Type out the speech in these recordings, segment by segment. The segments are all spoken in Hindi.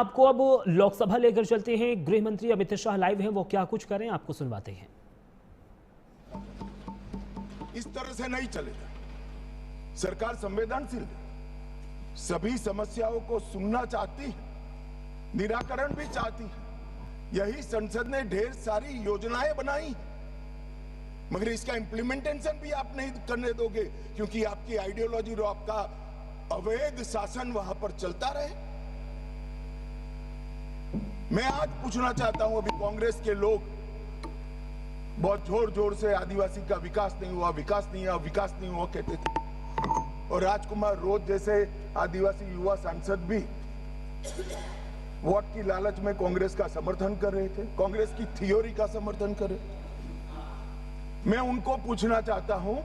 आपको अब लोकसभा लेकर चलते हैं। गृह मंत्री अमित शाह लाइव हैं, वो क्या कुछ करें आपको सुनवाते हैं। इस तरह से नहीं चलेगा। सरकार संवेदनशील है, सभी समस्याओं को सुनना चाहती है, निराकरण भी चाहती है। यही संसद ने ढेर सारी योजनाएं बनाई, मगर इसका इंप्लीमेंटेशन भी आप नहीं करने दोगे, क्योंकि आपकी आइडियोलॉजी और आपका अवैध शासन वहां पर चलता रहे। मैं आज पूछना चाहता हूं, अभी कांग्रेस के लोग बहुत जोर जोर से आदिवासी का विकास नहीं हुआ, विकास नहीं हुआ, विकास नहीं हुआ कहते थे, और राजकुमार रोज जैसे आदिवासी युवा सांसद भी वोट की लालच में कांग्रेस का समर्थन कर रहे थे, कांग्रेस की थ्योरी का समर्थन कर रहे। मैं उनको पूछना चाहता हूं,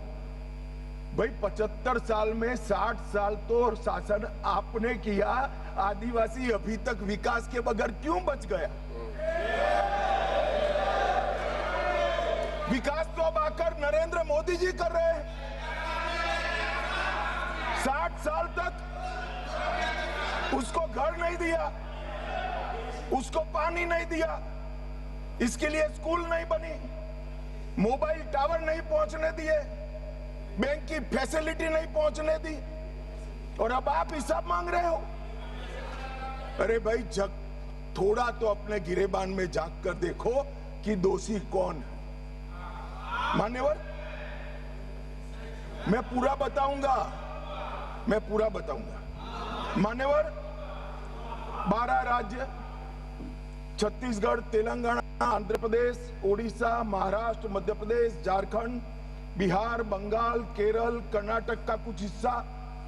भाई 75 साल में 60 साल तो शासन आपने किया, आदिवासी अभी तक विकास के बगैर क्यों बच गया? विकास तो अब आकर नरेंद्र मोदी जी कर रहे हैं। 60 साल तक उसको घर नहीं दिया, उसको पानी नहीं दिया, इसके लिए स्कूल नहीं बनी, मोबाइल टावर नहीं पहुंचने दिए, बैंक की फैसिलिटी नहीं पहुंचने दी, और अब आप हिसाब मांग रहे हो। अरे भाई, जग थोड़ा तो अपने गिरेबान में झांक कर देखो कि दोषी कौन है। मान्यवर, मैं पूरा बताऊंगा। मान्यवर, 12 राज्य, छत्तीसगढ़, तेलंगाना, आंध्र प्रदेश, ओडिशा, महाराष्ट्र, मध्य प्रदेश, झारखंड, बिहार, बंगाल, केरल, कर्नाटक का कुछ हिस्सा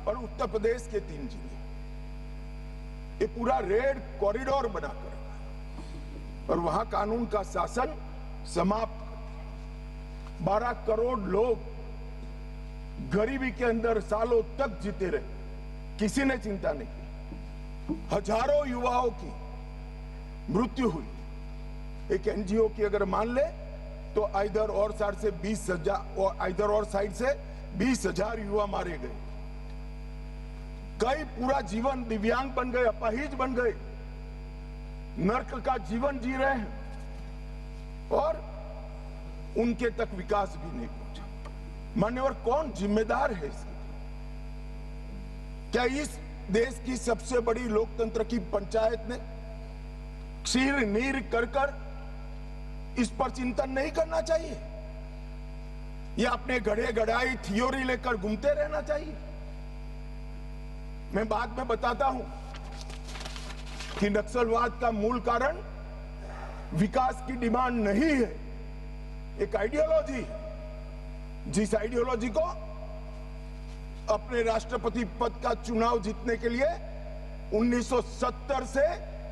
और उत्तर प्रदेश के 3 जिले, ये पूरा रेड कॉरिडोर बनाकर, और वहां कानून का शासन समाप्त। 12 करोड़ लोग गरीबी के अंदर सालों तक जीते रहे, किसी ने चिंता नहीं की। हजारों युवाओं की मृत्यु हुई। एक एनजीओ की अगर मान ले तो इधर और साइड से 20,000 और इधर और साइड से 20,000 युवा मारे गए। कई पूरा जीवन दिव्यांग बन गए, अपाहिज बन गए, नर्क का जीवन जी रहे हैं, और उनके तक विकास भी नहीं पहुंचा। मान्यवर, कौन जिम्मेदार है इसके? क्या इस देश की सबसे बड़ी लोकतंत्र की पंचायत ने क्षीर नीर कर इस पर चिंतन नहीं करना चाहिए, या अपने गढ़े गढ़ाई थ्योरी लेकर घूमते रहना चाहिए? मैं बाद में बताता हूं कि नक्सलवाद का मूल कारण विकास की डिमांड नहीं है, एक आइडियोलॉजी, जिस आइडियोलॉजी को अपने राष्ट्रपति पद का चुनाव जीतने के लिए 1970 से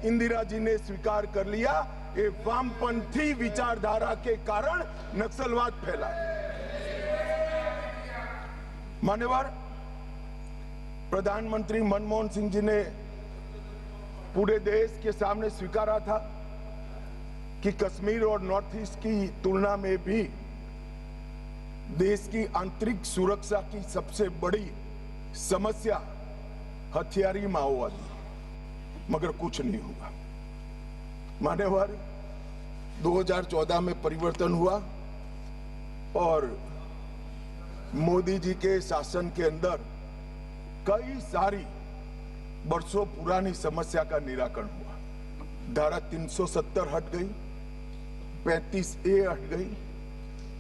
इंदिरा जी ने स्वीकार कर लिया। ये वामपंथी विचारधारा के कारण नक्सलवाद फैला। मान्यवर, प्रधानमंत्री मनमोहन सिंह जी ने पूरे देश के सामने स्वीकारा था कि कश्मीर और नॉर्थ ईस्ट की तुलना में भी देश की आंतरिक सुरक्षा की सबसे बड़ी समस्या हथियारी माओवादी, मगर कुछ नहीं हुआ। मान्यवर, 2014 में परिवर्तन हुआ और मोदी जी के शासन के अंदर कई सारी वर्षों पुरानी समस्या का निराकरण हुआ। धारा 370 हट गई, 35A हट गई,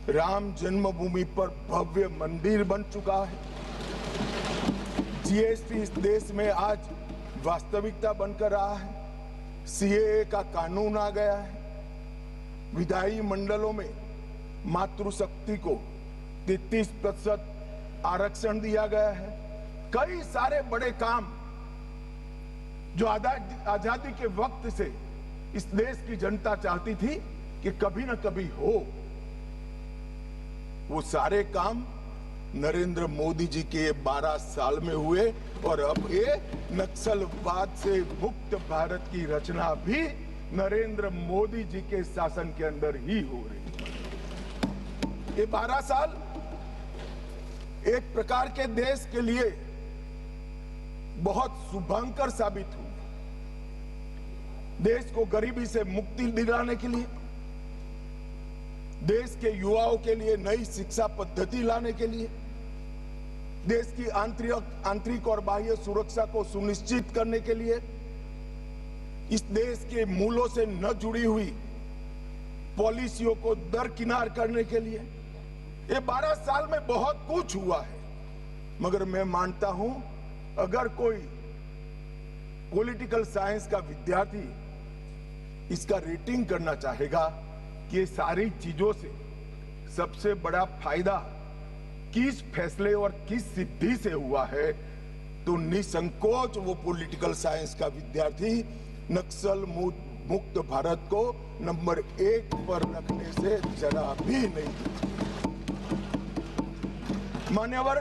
राम जन्मभूमि पर भव्य मंदिर बन चुका है, जीएसटी इस देश में आज वास्तविकता बनकर रहा है, सीएए का कानून आ गया है, विधायी मंडलों में मातृशक्ति को 33% आरक्षण दिया गया है। कई सारे बड़े काम जो आजादी के वक्त से इस देश की जनता चाहती थी कि कभी न कभी हो, वो सारे काम नरेंद्र मोदी जी के 12 साल में हुए, और अब ये नक्सलवाद से मुक्त भारत की रचना भी नरेंद्र मोदी जी के शासन के अंदर ही हो रही है। ये 12 साल एक प्रकार के देश के लिए बहुत शुभंकर साबित हुए। देश को गरीबी से मुक्ति दिलाने के लिए, देश के युवाओं के लिए नई शिक्षा पद्धति लाने के लिए, देश की आंतरिक और बाह्य सुरक्षा को सुनिश्चित करने के लिए, इस देश के मूलों से न जुड़ी हुई पॉलिसियों को दरकिनार करने के लिए ये 12 साल में बहुत कुछ हुआ है। मगर मैं मानता हूं, अगर कोई पॉलिटिकल साइंस का विद्यार्थी इसका रेटिंग करना चाहेगा कि ये सारी चीजों से सबसे बड़ा फायदा किस फैसले और किस सिद्धि से हुआ है, तो निसंकोच वो पॉलिटिकल साइंस का विद्यार्थी नक्सल मुक्त भारत को नंबर 1 पर रखने से जरा भी नहीं। मान्यवर,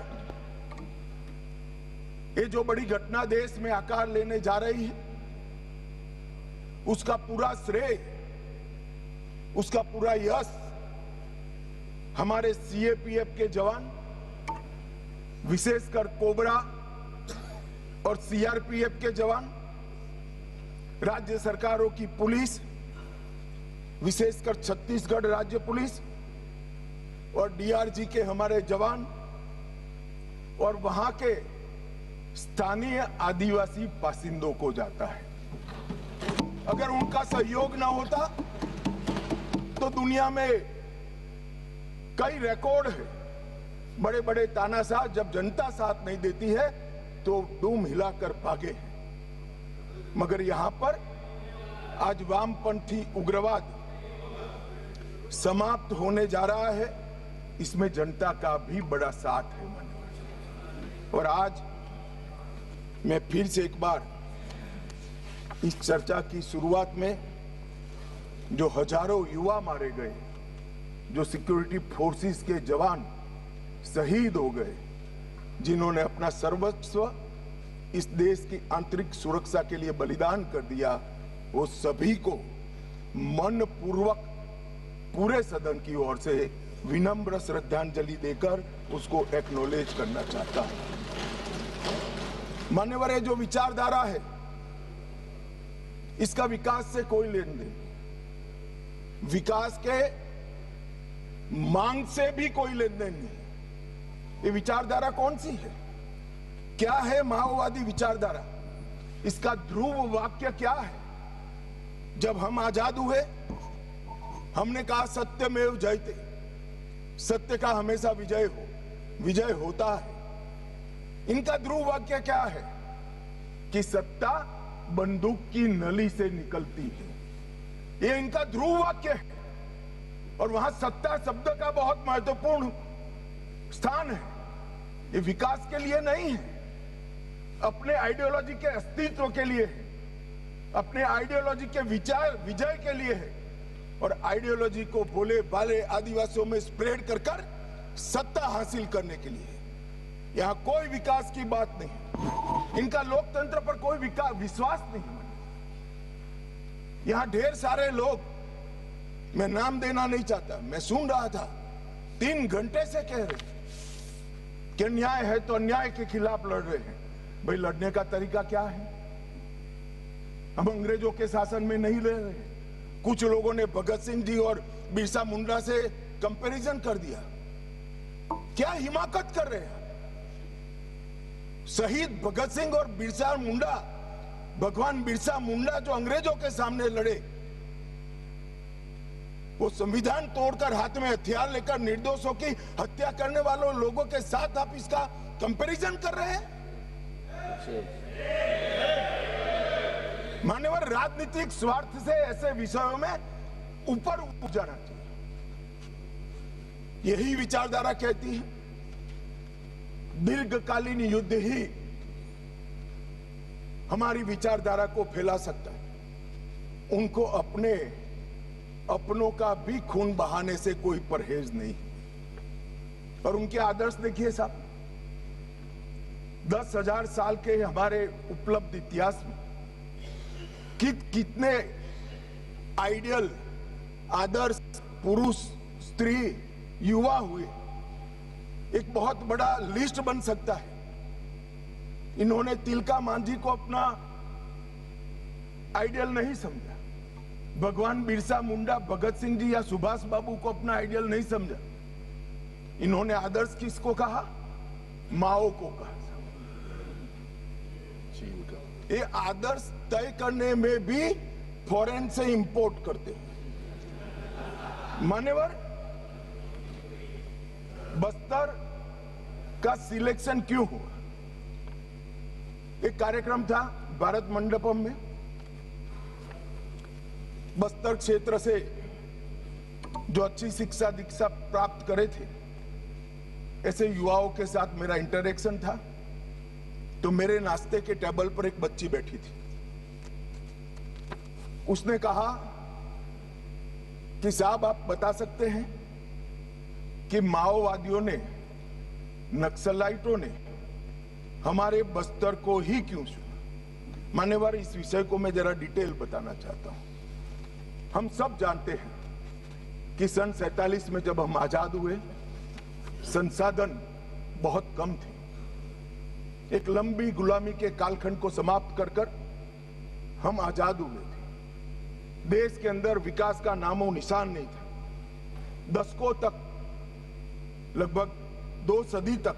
ये जो बड़ी घटना देश में आकार लेने जा रही है, उसका पूरा श्रेय, उसका पूरा यश हमारे सीएपीएफ के जवान, विशेषकर कोबरा और सीआरपीएफ के जवान, राज्य सरकारों की पुलिस, विशेषकर छत्तीसगढ़ राज्य पुलिस और डीआरजी के हमारे जवान और वहां के स्थानीय आदिवासी बासिंदों को जाता है। अगर उनका सहयोग ना होता तो दुनिया में कई रिकॉर्ड है, बड़े बड़े तानाशाह जब जनता साथ नहीं देती है तो दुम हिलाकर भागे हैं। मगर यहां पर आज वामपंथी उग्रवाद समाप्त होने जा रहा है, इसमें जनता का भी बड़ा साथ है। और आज मैं फिर से एक बार इस चर्चा की शुरुआत में जो हजारों युवा मारे गए, जो सिक्योरिटी फोर्सेस के जवान शहीद हो गए, जिन्होंने अपना सर्वस्व इस देश की आंतरिक सुरक्षा के लिए बलिदान कर दिया, वो सभी को मन पूर्वक पूरे सदन की ओर से विनम्र श्रद्धांजलि देकर उसको एक्नॉलेज करना चाहता हूं। मान्यवर, ये जो विचारधारा है, इसका विकास से कोई लेन देन, विकास के मांग से भी कोई लेन देन नहीं। ये विचारधारा कौन सी है? क्या है माओवादी विचारधारा? इसका ध्रुव वाक्य क्या है? जब हम आजाद हुए, हमने कहा सत्यमेव जयते, सत्य का हमेशा विजय होता है। इनका ध्रुव वाक्य क्या है? कि सत्ता बंदूक की नली से निकलती है, ये इनका ध्रुव वाक्य है। और वहां सत्ता शब्द का बहुत महत्वपूर्ण स्थान है। ये विकास के लिए नहीं है, अपने आइडियोलॉजी के अस्तित्व के लिए है, अपने आइडियोलॉजी के विजय के लिए है। और आइडियोलॉजी को भोले भाले आदिवासियों में स्प्रेड कर सत्ता हासिल करने के लिए। यहां कोई विकास की बात नहीं, इनका लोकतंत्र पर कोई विश्वास नहीं। यहां ढेर सारे लोग, मैं नाम देना नहीं चाहता, मैं सुन रहा था, 3 घंटे से कह रहे कि अन्याय है तो अन्याय के खिलाफ लड़ रहे हैं। भाई, लड़ने का तरीका क्या है? हम अंग्रेजों के शासन में नहीं रह रहे। कुछ लोगों ने भगत सिंह जी और बिरसा मुंडा से कंपैरिजन कर दिया। क्या हिमाकत कर रहे हैं? शहीद भगत सिंह और बिरसा मुंडा, भगवान बिरसा मुंडा जो अंग्रेजों के सामने लड़े, वो संविधान तोड़कर हाथ में हथियार लेकर निर्दोषों की हत्या करने वालों लोगों के साथ आप इसका कंपैरिजन कर रहे हैं? मान्यवर, राजनीतिक स्वार्थ से ऐसे विषयों में ऊपर उठ जाना चाहिए। यही विचारधारा कहती है दीर्घकालीन युद्ध ही हमारी विचारधारा को फैला सकता है। उनको अपनों का भी खून बहाने से कोई परहेज नहीं। और उनके आदर्श देखिए साहब, 10,000 साल के हमारे उपलब्ध इतिहास में कितने आइडियल आदर्श पुरुष, स्त्री, युवा हुए, एक बहुत बड़ा लिस्ट बन सकता है। इन्होंने तिलका मांझी को अपना आइडियल नहीं समझा, भगवान बिरसा मुंडा, भगत सिंह जी या सुभाष बाबू को अपना आइडियल नहीं समझा। इन्होंने आदर्श किसको कहा? माओ को कहा। ये आदर्श तय करने में भी फॉरेन से इंपोर्ट करते हैं। मान्यवर, बस्तर का सिलेक्शन क्यों हुआ? एक कार्यक्रम था भारत मंडपम में, बस्तर क्षेत्र से जो अच्छी शिक्षा दीक्षा प्राप्त करे थे ऐसे युवाओं के साथ मेरा इंटरेक्शन था। तो मेरे नाश्ते के टेबल पर एक बच्ची बैठी थी। उसने कहा कि साहब, आप बता सकते हैं कि माओवादियों ने, नक्सलाइटों ने हमारे बस्तर को ही क्यों चुना? मान्यवर, इस विषय को मैं जरा डिटेल बताना चाहता हूं। हम सब जानते हैं कि सन 47 में जब हम आजाद हुए, संसाधन बहुत कम थे। एक लंबी गुलामी के कालखंड को समाप्त कर हम आजाद हुए थे। देश के अंदर विकास का नामो निशान नहीं था। दशकों तक, लगभग 2 सदी तक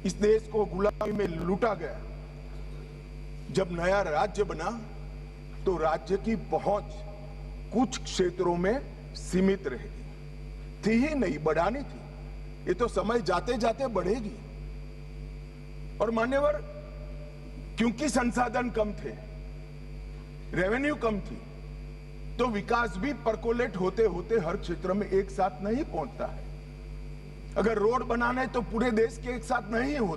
इस देश को गुलामी में लूटा गया। जब नया राज्य बना तो राज्य की पहुंच कुछ क्षेत्रों में सीमित रहेगी, थी ही नहीं, बढ़ानी थी। ये तो समय जाते जाते बढ़ेगी। और मान्यवर, क्योंकि संसाधन कम थे, रेवेन्यू कम थी, तो विकास भी परकोलेट होते होते हर क्षेत्र में एक साथ नहीं पहुंचता है। अगर रोड बनाना है तो पूरे देश के एक साथ नहीं होता।